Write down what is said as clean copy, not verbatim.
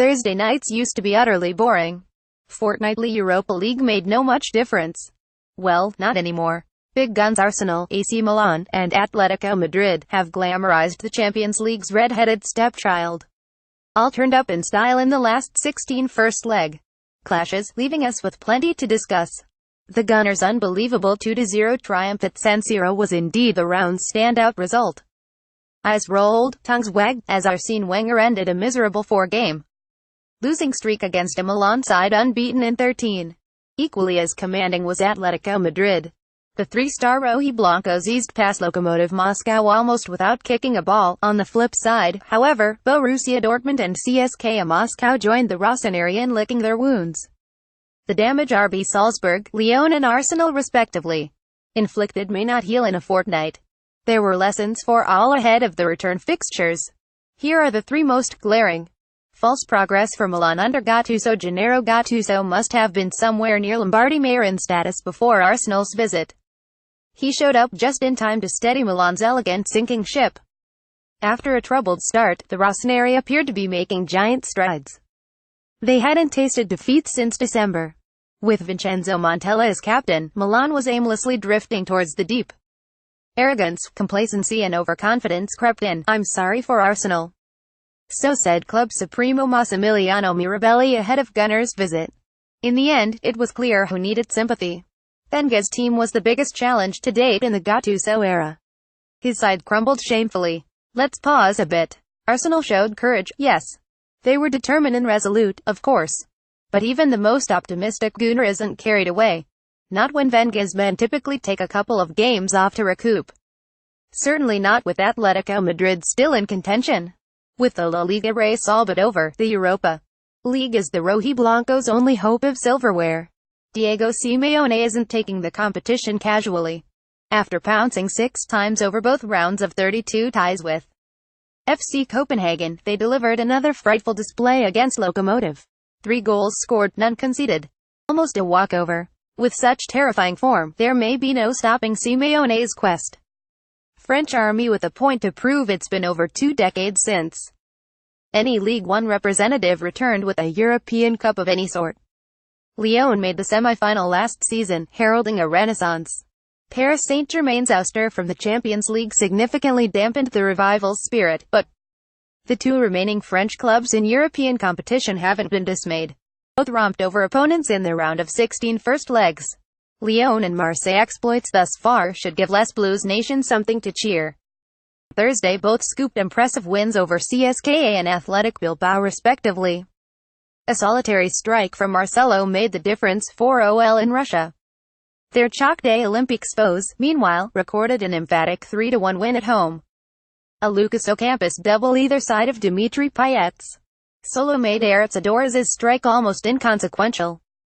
Thursday nights used to be utterly boring. Fortnightly Europa League made no much difference. Well, not anymore. Big guns Arsenal, AC Milan, and Atletico Madrid have glamorized the Champions League's red-headed stepchild. All turned up in style in the last 16 first leg clashes, leaving us with plenty to discuss. The Gunners' unbelievable 2-0 triumph at San Siro was indeed the round's standout result. Eyes rolled, tongues wagged, as Arsene Wenger ended a miserable four-game losing streak against a Milan side unbeaten in 13. Equally as commanding was Atletico Madrid. The three-star Rojiblancos eased past Lokomotiv Moscow almost without kicking a ball. On the flip side, however, Borussia Dortmund and CSKA Moscow joined the Rossonerian licking their wounds. The damage RB Salzburg, Lyon and Arsenal respectively inflicted may not heal in a fortnight. There were lessons for all ahead of the return fixtures. Here are the three most glaring. False progress for Milan under Gattuso. Gennaro Gattuso must have been somewhere near Lombardy Marin status before Arsenal's visit. He showed up just in time to steady Milan's elegant sinking ship. After a troubled start, the Rossoneri appeared to be making giant strides. They hadn't tasted defeat since December. With Vincenzo Montella as captain, Milan was aimlessly drifting towards the deep. Arrogance, complacency and overconfidence crept in. "I'm sorry for Arsenal." So said club supremo Massimiliano Mirabelli ahead of Gunners' visit. In the end, it was clear who needed sympathy. Wenger's team was the biggest challenge to date in the Gattuso era. His side crumbled shamefully. Let's pause a bit. Arsenal showed courage, yes. They were determined and resolute, of course. But even the most optimistic Gunner isn't carried away. Not when Wenger's men typically take a couple of games off to recoup. Certainly not with Atletico Madrid still in contention. With the La Liga race all but over, the Europa League is the Rojiblancos' only hope of silverware. Diego Simeone isn't taking the competition casually. After pouncing 6 times over both rounds of 32 ties with FC Copenhagen, they delivered another frightful display against Lokomotiv. 3 goals scored, none conceded. Almost a walkover. With such terrifying form, there may be no stopping Simeone's quest. French army with a point to prove. It's been over 2 decades since any Ligue 1 representative returned with a European Cup of any sort. Lyon made the semi-final last season, heralding a renaissance. Paris Saint-Germain's ouster from the Champions League significantly dampened the revival's spirit, but the 2 remaining French clubs in European competition haven't been dismayed. Both romped over opponents in their round of 16 first legs. Lyon and Marseille exploits thus far should give Les Bleus Nation something to cheer. Thursday both scooped impressive wins over CSKA and Athletic Bilbao respectively. A solitary strike from Marcelo made the difference for OL in Russia. Their Chalk Day Olympics foes, meanwhile, recorded an emphatic 3-1 win at home. A Lucas Ocampos double either side of Dimitri Payet's solo made Aritz Adorz's strike almost inconsequential.